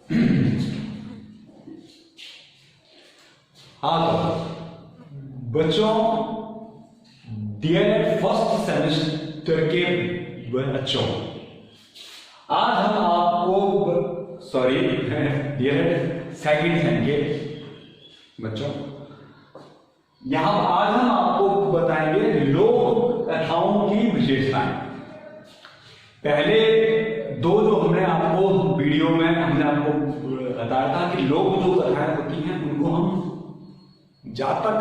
हाँ तो बच्चों, डियर फर्स्ट सेमेस्टर के बच्चों, आज हम आपको सॉरी डियर सेकंड सेम के बच्चों, यहां आज हम आपको बताएंगे लोक कथाओं की विशेषताएं। पहले दो जो हमने आपको वीडियो में हमने आपको बताया था कि लोक जो कथाएं होती हैं उनको हम जातक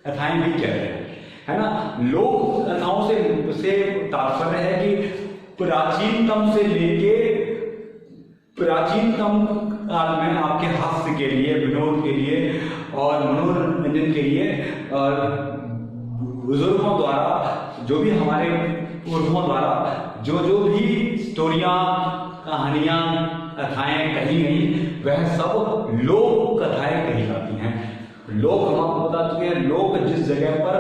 कथाएं भी कहते हैं, है ना। लोक कथाओं से तात्पर्य है कि प्राचीनतम से लेके प्राचीनतम काल में आपके हास्य के लिए, विनोद के लिए और मनोरंजन के लिए और बुजुर्गों द्वारा, जो भी हमारे पूर्वों द्वारा जो भी स्टोरियां, कहानियां, कथाएं कही गई, वह सब लोक कथाएं कही जाती हैं। लोक हम आपको बता चुके हैं, लोक जिस जगह पर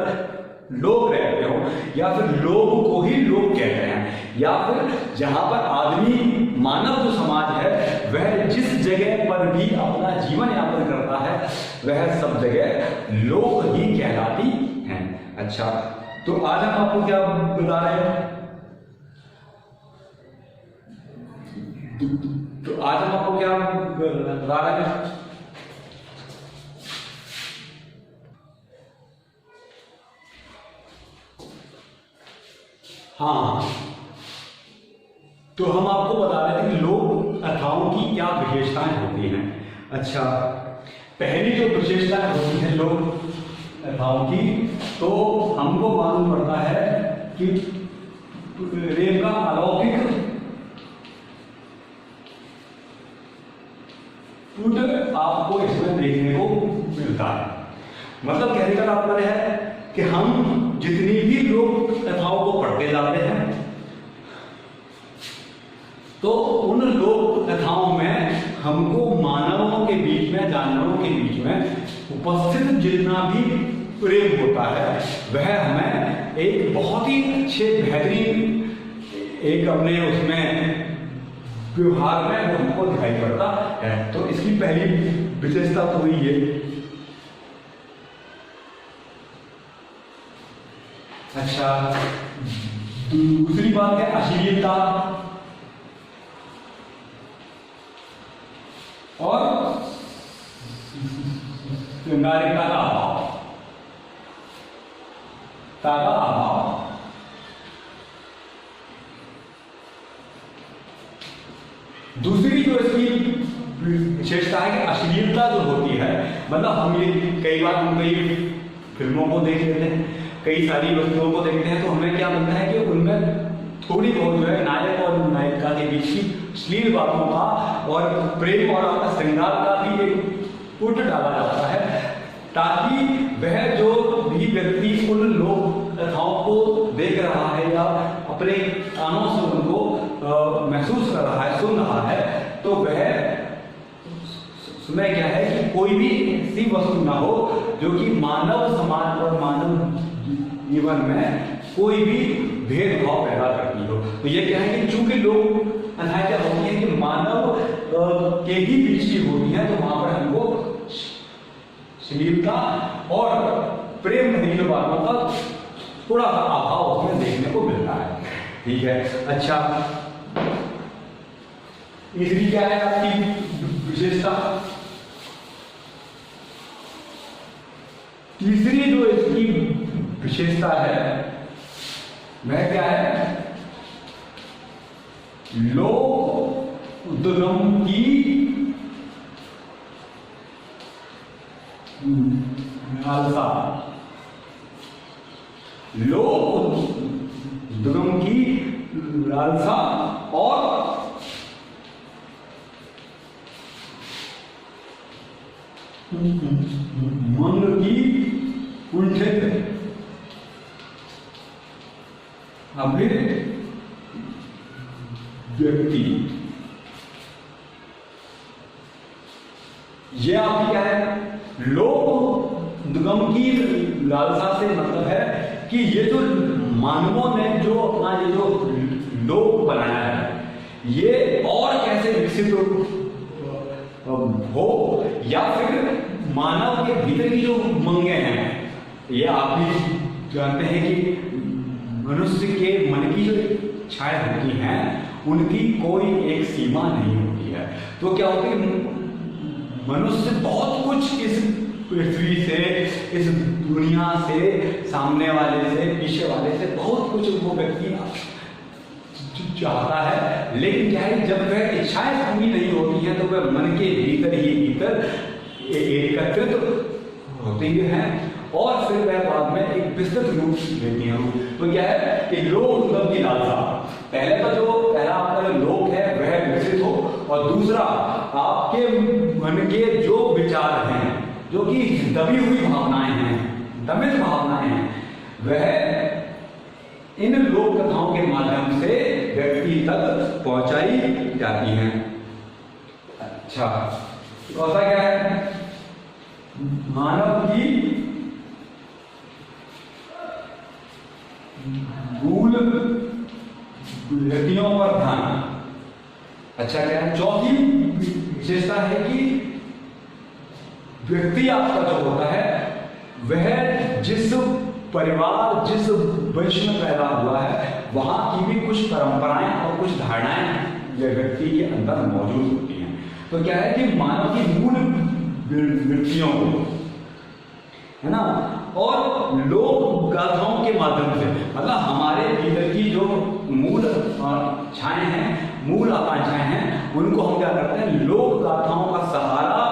लोग रहते हो या फिर लोग को ही लोग कहते हैं, या फिर जहां पर आदमी, मानव जो समाज है वह जिस जगह पर भी अपना जीवन यापन करता है वह सब जगह लोक ही कहलाती हैं। अच्छा, तो आज हम आपको क्या बता रहे हैं? तो आज हम आपको क्या बता रहे हैं? हाँ, तो हम आपको बता रहे थे कि लोक कथाओं की क्या विशेषताएं होती हैं। अच्छा, पहली जो विशेषताएं होती हैं लोक कथाओं की, तो हमको मालूम पड़ता है कि प्रेम का अलौकिक टूट आपको इसमें देखने को मिलता है। मतलब कहने का तात्पर्य है कि हम जितनी भी लोक कथाओं को पढ़ते जाते हैं तो उन लोक कथाओं में हमको मानवों के बीच में, जानवरों के बीच में उपस्थित जितना भी प्रेम होता है वह हमें एक बहुत ही अच्छे, बेहतरीन एक अपने उसमें व्यवहार में वो हमको दिखाई पड़ता है। तो इसकी पहली विशेषता तो हुई ये। अच्छा, दूसरी बात है अश्लीलता और श्रृंगारिकता का अभाव। दूसरी जो इसकी विशेषता है कि अश्लीलता जो होती है, मतलब हम ये कई बार हम कई फिल्मों को देख लेते हैं, कई सारी वस्तुओं को देखते हैं, तो हमें क्या बनता है कि उनमें थोड़ी बहुत जो है नायक और नायिका के बीच की अश्लील बातों का और प्रेम और आपका श्रृंगार का भी एक पुट डाला जाता है, ताकि वह जो भी व्यक्ति उन लोक कथाओं को देख रहा है या अपने कानों से उनको महसूस कर रहा है, सुन रहा है, तो वह उसमें क्या है कि कोई भी ऐसी वस्तु ना हो जो कि मानव समाज और मानव जीवन में कोई भी भेदभाव पैदा करती हो। तो ये क्या है कि चूंकि लोग कथाएं क्या होती है कि मानव के ही बीच की होती है, तो वहां पर हमको श्लीलता और प्रेम भरी बातों का थोड़ा सा अभाव उसमें देखने को मिलता है। ठीक है। अच्छा, तीसरी क्या है आपकी विशेषता? तीसरी जो इसकी विशेषता है वह क्या है? लोक उद्गम की लालसा। लोक उद्गम की लालसा और मन की कुंठित व्यक्ति, ये आपकी क्या है? लोक उद्गम की लालसा से मतलब है कि ये जो मानवों ने जो अपना ये जो लोक बनाया है, ये और कैसे विकसित हो, या फिर मानव के भीतर की जो उमंगें हैं, ये आप भी जानते हैं कि मनुष्य के मन की जो इच्छाएं होती हैं उनकी कोई एक सीमा नहीं होती है। तो क्या होता है, मनुष्य बहुत कुछ इस पृथ्वी से, इस दुनिया से, सामने वाले से, पीछे वाले से बहुत कुछ वो व्यक्ति चाहता है, लेकिन क्या है, जब वह इच्छाएं पूरी नहीं होती हैं तो वह मन के भीतर ही भीतर एकत्रित होते ही हैं और फिर वह बाद में एक विस्तृत रूप लेती हैं। तो क्या है कि लोक मतलब की लालसा, पहला आपका जो लोक है वह विकसित हो, और दूसरा आपके मन के जो विचार हैं, जो कि दबी हुई भावनाएं हैं, दमित भावनाएं हैं, वह इन लोक कथाओं के माध्यम से व्यक्ति तक पहुंचाई जाती हैं। अच्छा, तो ऐसा क्या है, मानव की मूल वृत्तियों पर ध्यान। अच्छा, क्या है, चौथी विशेषता है कि व्यक्ति आपका जो होता है वह जिस परिवार, जिस वंश में पैदा हुआ है, वहां की भी कुछ परंपराएं और कुछ धारणाएं व्यक्ति के अंदर मौजूद होती हैं। तो क्या है कि मानव की मूल वृत्तियों को, है ना, और लोक गाथाओं के माध्यम से, मतलब हमारे भीतर की जो मूल इच्छाएं हैं, मूल आकांक्षाएं हैं, उनको हम क्या करते हैं, लोक गाथाओं का सहारा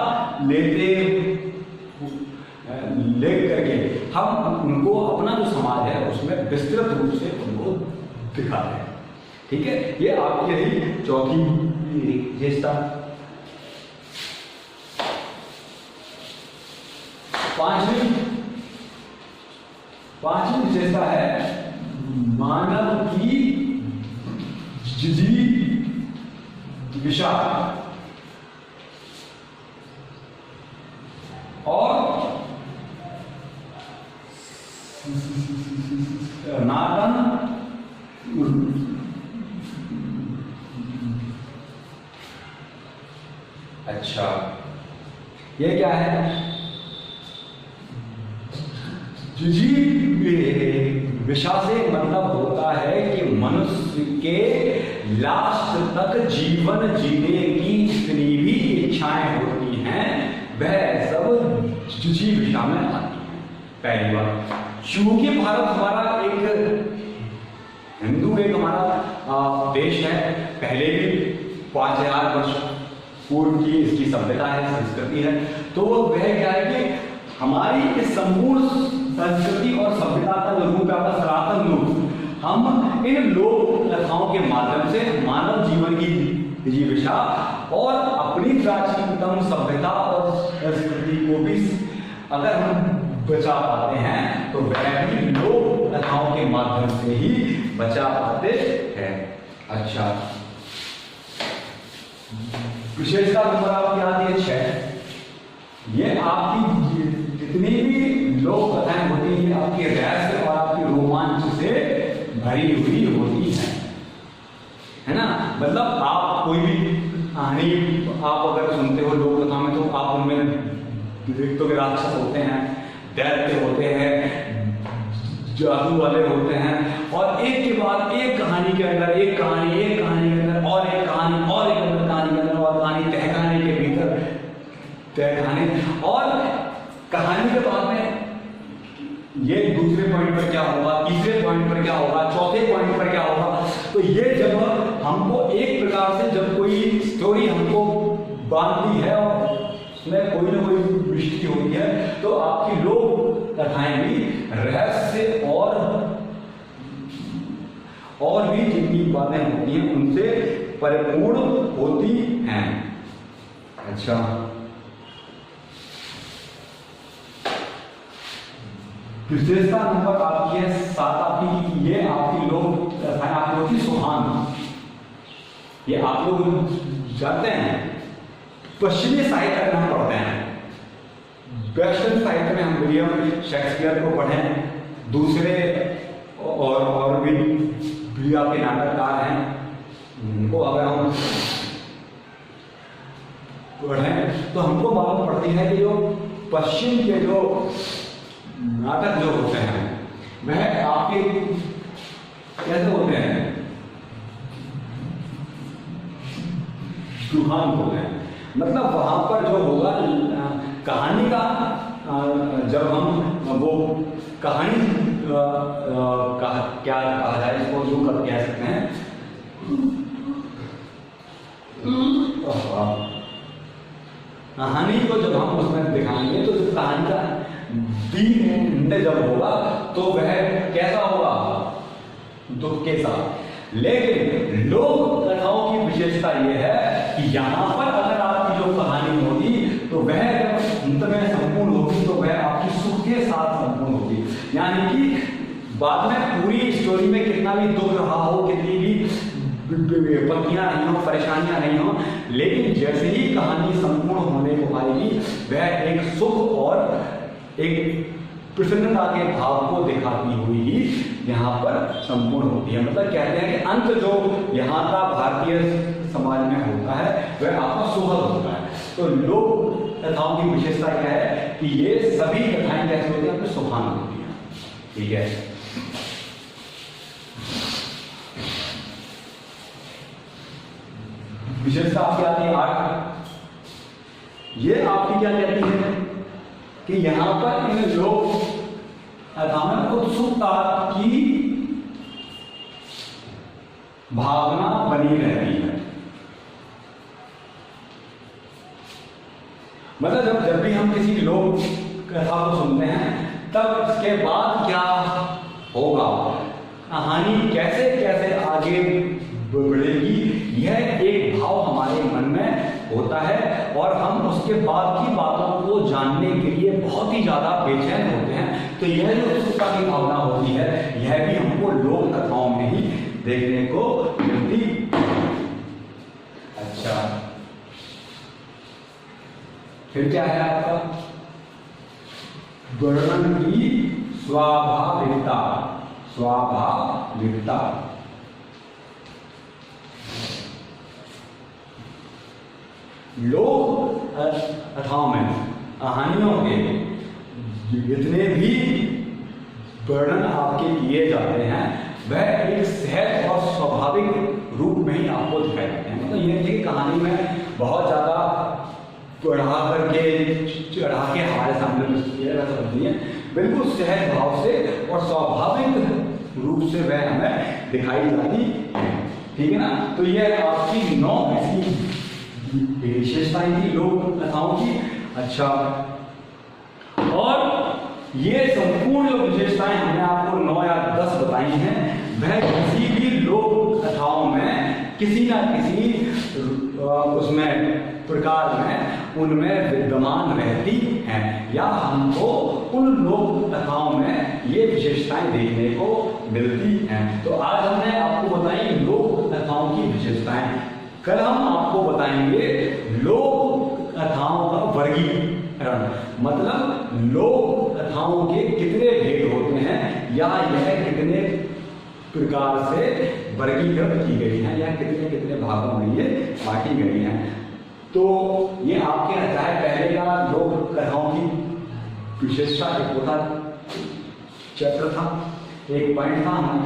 ले करके हम उनको, अपना जो समाज है उसमें विस्तृत रूप से उनको दिखाते हैं। ठीक है, ये आपकी रही चौथी विशेषता। पांचवी विशेषता है मानव की जिजीविषा और सनातन अच्छा, ये क्या है, जिजीविषा से मतलब होता है कि मनुष्य के लास्ट तक जीवन जीने की जितनी भी इच्छाएं होती हैं वह सब जिजीविषा में आती हैं। पहली बात, चूंकि भारत हमारा एक हिंदू, एक हमारा देश है, पहले भी 5000 वर्ष पूर्व की इसकी सभ्यता है, संस्कृति है, तो वह क्या है कि हमारी इस संपूर्ण संस्कृति और सभ्यता का जो रूप है, आपका सनातन रूप, हम इन लोक कथाओं के माध्यम से मानव जीवन की जीविका और अपनी प्राचीनतम सभ्यता और संस्कृति को भी अगर हम बचा पाते हैं तो वह भी लोक कथाओं के माध्यम से ही बचा पाते हैं। अच्छा, विशेषता नंबर आपकी आती है 6। ये आपकी जितनी भी लोक कथाएं होती हैं आपके रहस्य और आपकी रोमांच से भरी हुई होती है ना। मतलब आप कोई भी कहानी आप अगर सुनते हो लोक कथा में तो आप उनमें देखते हो राक्षस होते हैं, दैत्य होते हैं, जादू वाले होते हैं, और एक के बाद एक कहानी के अंदर एक कहानी, एक कहानी के अंदर और एक कहानी, और एक अंदर कहानी के अंदर और कहानी, तह कहानी के भीतर तह कहानी, और कहानी के बाद में ये दूसरे पॉइंट पर क्या होगा, तीसरे पॉइंट पर क्या होगा, चौथे पॉइंट पर क्या होगा। तो ये जब हमको एक प्रकार से जब कोई स्टोरी हमको बांधती है और उसमें कोई ना कोई मिस्ट्री होती है, तो आपकी लोक कथाएं भी रहस्य और भी जितनी बातें होती हैं उनसे परिपूर्ण होती हैं। अच्छा, विशेषता नंबर आपकी है 7 आपकी, ये आपकी लोक कथाएं आप लोग की सुहान, ये आप लोग जानते हैं पश्चिमी साहित्य में हम पढ़ते हैं, वेस्टर्न साहित्य में हम विलियम शेक्सपियर को पढ़ें, दूसरे और भी आपके नाटककार हैं उनको अगर हम पढ़ें तो हमको मालूम पड़ती है कि जो पश्चिम के जो नाटक जो होते हैं वह आपके कैसे होते हैं, दुहान होते हैं। मतलब वहां पर जो होगा कहानी का, जब हम वो कहानी क्या कहा जाए इसको, जो कह सकते हैं कहानी को जब हम उसमें दिखाएंगे तो जब कहानी का दी जब होगा तो वह कैसा होगा, दुख के साथ। लेकिन लोक कथाओं की विशेषता यह है कि यहाँ पर अगर आपकी जो कहानी होगी तो वह अंत में संपूर्ण होगी, तो वह आपकी सुख के साथ संपूर्ण होगी। यानी कि बाद में पूरी स्टोरी में कितना भी दुख रहा हो, कितनी भी विपत्तियां रही हो, परेशानियां रही हो, लेकिन जैसे ही कहानी संपूर्ण होने को आएगी वह एक सुख और एक प्रसन्नता के भाव को दिखाती हुई ही यहाँ पर संपूर्ण होती है। मतलब कहते हैं कि अंत जो यहाँ का भारतीय समाज में होता है वह आपका सुखद होता है। तो लोक कथाओं की विशेषता क्या है कि ये सभी कथाएं कैसे होती हैं, सुहान होती हैं। ठीक है, विशेषता आपकी आती है 8। ये आपकी क्या कहती है कि यहां पर इन लोक कथाओं में उत्सुकता की भावना बनी रहती है। मतलब जब भी हम किसी लोक कथा को सुनते हैं तब इसके बाद क्या होगा, कहानी कैसे कैसे आगे बढ़ेगी, यह एक भाव हमारे मन में होता है और हम उसके बाद की बातों को जानने के लिए बहुत ही ज्यादा बेचैन होते हैं। तो यह जो उत्सुकता की भावना होती है यह भी हमको लोक कथाओं में ही देखने को मिलती। अच्छा, फिर क्या है आपका वर्णन की स्वाभाविकता। स्वाभाविकता लोक कथाओं में कहानियों के जितने भी वर्णन आपके किए जाते हैं वह एक सहज और स्वाभाविक रूप में ही आपको दिखाई देते हैं। मतलब ये कि कहानी में बहुत ज्यादा बढ़ा करके चढ़ा के हमारे सामने समझिए, बिल्कुल सहज भाव से और स्वाभाविक रूप से वह हमें दिखाई जाती है। ठीक है ना, तो यह आपकी 9 ऐसी विशेषताएं थी लोक कथाओं की। अच्छा, और ये संपूर्ण जो विशेषताएं हमने आपको 9 या 10 बताई हैं वह किसी भी लोक कथाओं में किसी ना किसी उसमें प्रकार में उनमें विद्यमान रहती हैं, या हमको उन लोक कथाओं में ये विशेषताएं देखने को मिलती हैं। तो आज हमने आपको बताई लोक कथाओं की विशेषताएं। कल हम आपको बताएंगे लोक कथाओं का वर्गीकरण, मतलब लोक कथाओं के कितने भेद होते हैं या यह कितने प्रकार से वर्गीकृत की गई है या कितने कितने भागों में ये बांटी गई हैं। तो ये आपके अध्याय पहले का लोक कथाओं की विशेषता एक होता चैप्टर था, एक पॉइंट था, हमने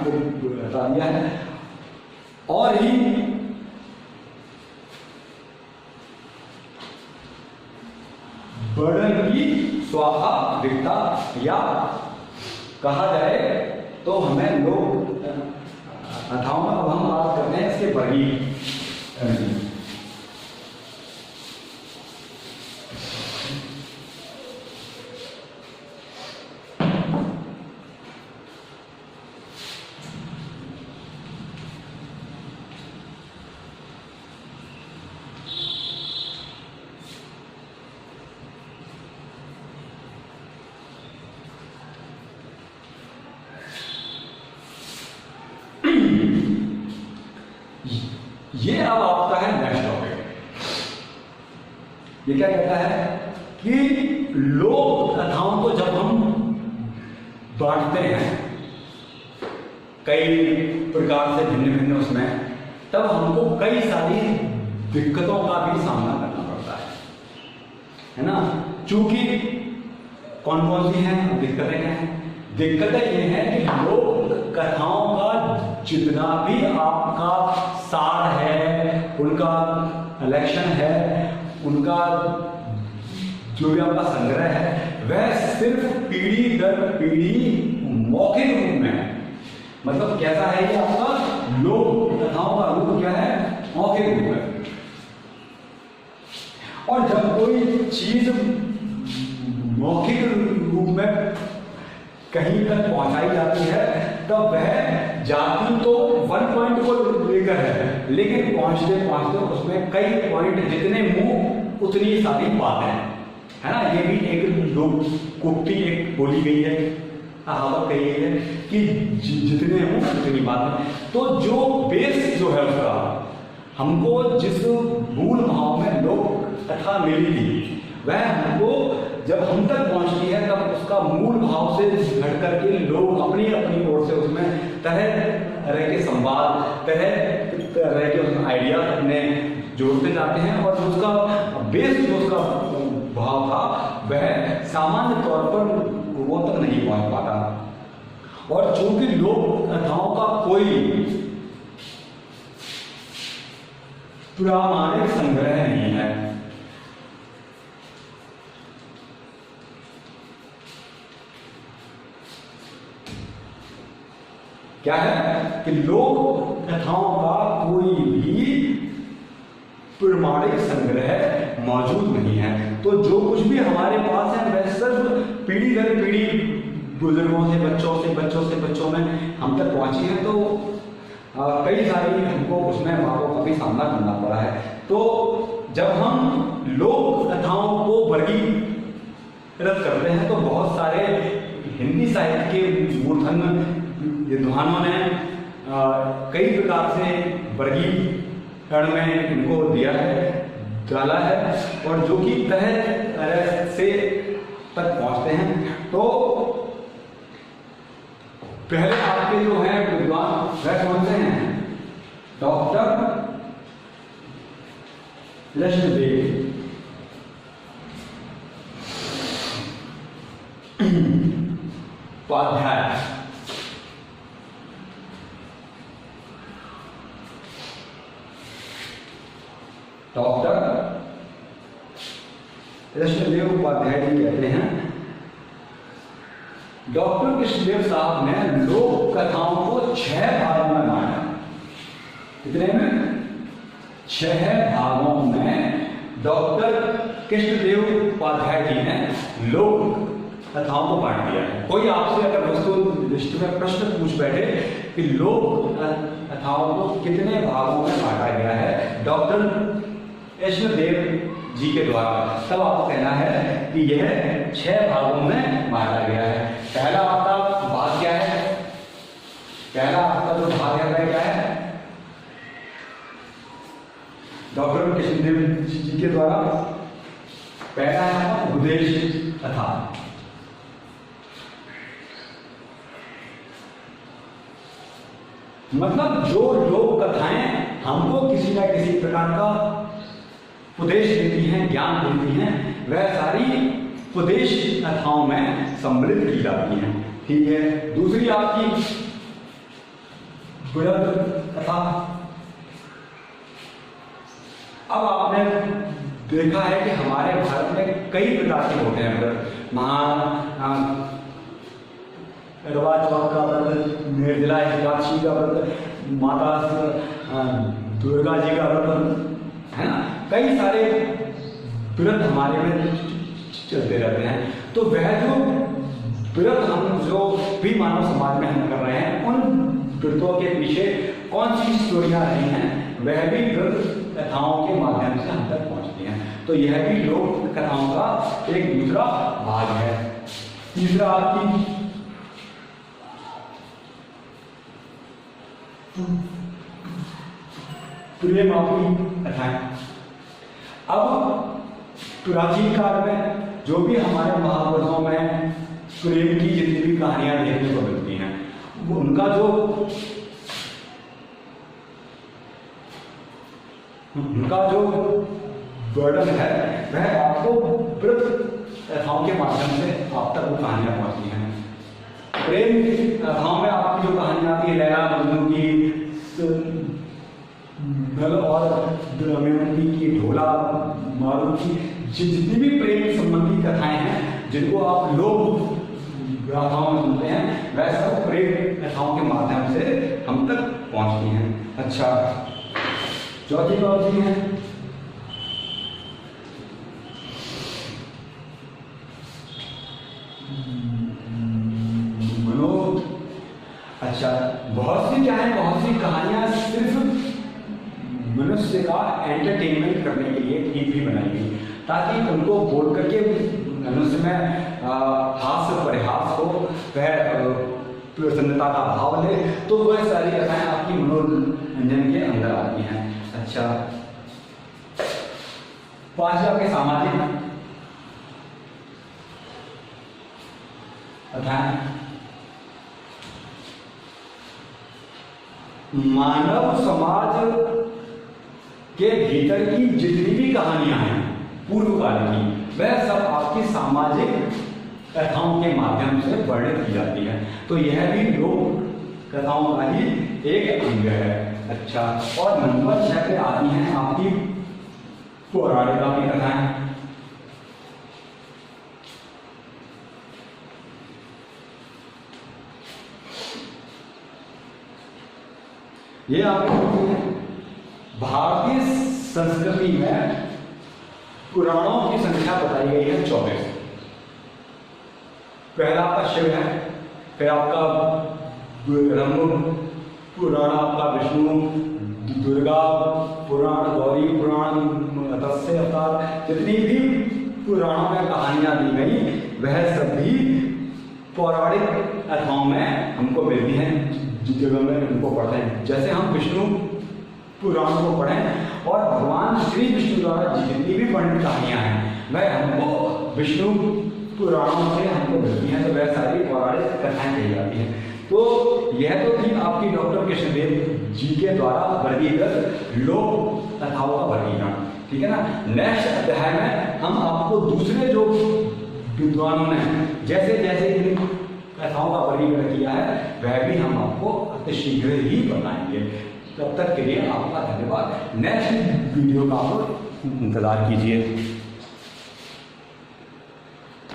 बता दिया है। और ही वर्णन की स्वाभाविकता या कहा जाए तो हमें लोक कथाओं में अब हम बात करते हैं इसके वर्गीकरण की। ये अब आपका है नेक्स्ट टॉपिक। ये क्या कहता है कि लोक कथाओं को जब हम बांटते हैं कई प्रकार से भिन्न भिन्न उसमें, तब हमको कई सारी दिक्कतों का भी सामना करना पड़ता है। है ना। चूंकि कौन कौन सी हैं दिक्कतें हैं? दिक्कतें ये हैं कि लोक कथाओं का जितना भी आपका सार है, उनका कलेक्शन है, उनका जो भी आपका संग्रह है, वह सिर्फ पीढ़ी दर पीढ़ी मौखिक रूप में, मतलब कैसा है कि आपका लोक कथाओं का रूप क्या है? मौखिक रूप है। और जब कोई चीज मौखिक रूप में कहीं तक पहुंचाई जाती है तब वह जाति तो वन पॉइंट को लेकर है, लेकिन पहुंचते पहुंचते उसमें कई पॉइंट, जितने मुंह उतनी सारी बातें, है ना। ये भी एक लोकोक्ति एक बोली गई है, कहावत कही गई है कि जितने मुंह उतनी बातें। तो जो बेस जो है उसका, हमको जिस मूल भाव में लोक कथा मिली थी, वह हमको जब हम तक पहुंचती है तब उसका मूल भाव से घट करके लोग अपनी अपनी ओर से उसमें तरह तरह के संवाद, तरह तरह के उसमें आइडिया अपने जोड़ते जाते हैं, और उसका बेस जो उसका भाव था वह सामान्य तौर पर वो तक नहीं पहुंच पाता। और चूंकि लोक कथाओं का कोई प्रामाणिक संग्रह नहीं है, क्या है कि लोक कथाओं का कोई भी प्रमाणिक संग्रह मौजूद नहीं है। तो जो कुछ भी हमारे पास है वह सिर्फ पीढ़ी दर पीढ़ी बुजुर्गों से बच्चों से बच्चों से बच्चों में हम तक पहुंची है। तो कई सारी हमको उसमें बातों का भी सामना करना पड़ा है। तो जब हम लोक कथाओं को वर्गीकृत करते हैं तो बहुत सारे हिंदी साहित्य के मूर्धन्य विद्वानों ने कई प्रकार से वर्गीकरण में इनको दिया है, डाला है, और जो कि तह तरह से तक पहुंचते हैं। तो पहले आपके जो है विद्वान वह कौन से हैं? डॉक्टर कृष्णदेव उपाध्याय, डॉक्टर कृष्णदेव उपाध्याय जी कहते हैं, डॉक्टर कृष्णदेव साहब ने लोक कथाओं को 6 भागों में बांटा। कितने में? 6 भागों में डॉक्टर कृष्णदेव उपाध्याय जी ने लोक कथाओं को बांट दिया है। कोई आपसे अगर वस्तुनिष्ठ में प्रश्न पूछ बैठे कि लोक कथाओं को कितने भागों में बांटा गया है डॉक्टर कृष्णदेव जी के द्वारा, तब आपको कहना है कि यह 6 भागों में बांटा गया है। पहला आपका भाग क्या है? पहला आपका जो भाग है वह क्या है? डॉक्टर कृष्णदेव जी के द्वारा पहला है उपदेश कथा। मतलब जो लोक कथाएं हमको किसी न किसी प्रकार का उपदेश देती हैं, ज्ञान देती हैं, वह सारी उपदेश कथाओं में सम्मिलित की जाती हैं। ठीक है। दूसरी आपकी बृहद कथा। अब आपने देखा है कि हमारे भारत में कई प्रकार के होते हैं व्रत। करवा चौथ का व्रत, निर्जला एकादशी का व्रत, माता दुर्गा जी का व्रत, है ना। कई सारे व्रत हमारे में चलते रहते हैं। तो वह जो व्रत हम जो भी मानव समाज में हम कर रहे हैं, उन व्रतों के पीछे कौन सी स्टोरियां रही हैं, वह भी व्रत कथाओं के माध्यम से हम तक पहुंचती हैं। तो यह भी लोक कथाओं का एक दूसरा भाग है। तीसरा आपकी प्रेम आपकी कथाएं। अब प्राचीन काल में जो भी हमारे महापुरुषों में प्रेम की जितनी भी कहानियां देखने को मिलती हैं, उनका जो वर्णन है वह आपको व्रत कथाओं के माध्यम से आप तक वो कहानियां पहुंचती हैं। प्रेम कथाओं में आपकी जो कहानियां आती है लैला मजनू की, नल और दमयंती की, ढोला मारू की, जितनी भी प्रेम संबंधी कथाएं हैं जिनको आप लोग गाथाओं में सुनते हैं वह सब प्रेम कथाओं के माध्यम से हम तक पहुंचती हैं। अच्छा, चौथी बात ये है मनोज। अच्छा, बहुत सी क्या है, बहुत सी कहानियां सिर्फ मनुष्य का एंटरटेनमेंट करने के लिए ठीक भी बनाई गई, ताकि उनको बोल करके मनुष्य में हास्य परिहास हो, वह प्रसन्नता का भाव ले, तो वह सारी कथाएं आपकी मनोरंजन के अंदर आती हैं। अच्छा, पांचवी आपके सामाजिक कथाएं। मानव समाज के भीतर की जितनी भी कहानियां हैं पूर्व काल की, वह सब आपकी सामाजिक कथाओं के माध्यम से वर्णित की जाती है। तो यह भी लोक कथाओं का ही एक अंग है। अच्छा, और नंबर 6 पे आती हैं आपकी पौराणिक की कथाएं। ये आपको भारतीय संस्कृति में पुराणों की संख्या बताई गई है 24। पहला आपका शिव है, फिर आपका ब्रह्म पुराण, आपका विष्णु, दुर्गा पुराण, गौरी पुराण, मत्स्य अवतार, जितनी भी पुराणों में कहानियां दी गई वह सभी पौराणिक कथाओं में हमको मिलती हैं, जब हम उनको पढ़ते हैं। जैसे हम विष्णु पुराण को पढ़ें और भगवान श्री विष्णु द्वारा जितनी भी वर्णित कहानियां हैं वह हमको विष्णु पुराणों से हमको मिलती हैं, तो वह सारी पौराणिक कथाएं कही जाती हैं। तो यह तो थी आपकी डॉक्टर कृष्णदेव जी के द्वारा वर्गीकृत लोक कथाओं का वर्गीकरण, ठीक है ना। नेक्स्ट अध्याय में हम आपको दूसरे जो विद्वानों ने जैसे जैसे इन कथाओं का वर्गीकरण किया है वह भी हम आपको अतिशीघ्र ही बताएंगे। तब तक के लिए आपका धन्यवाद। नेक्स्ट वीडियो का आप इंतजार कीजिए।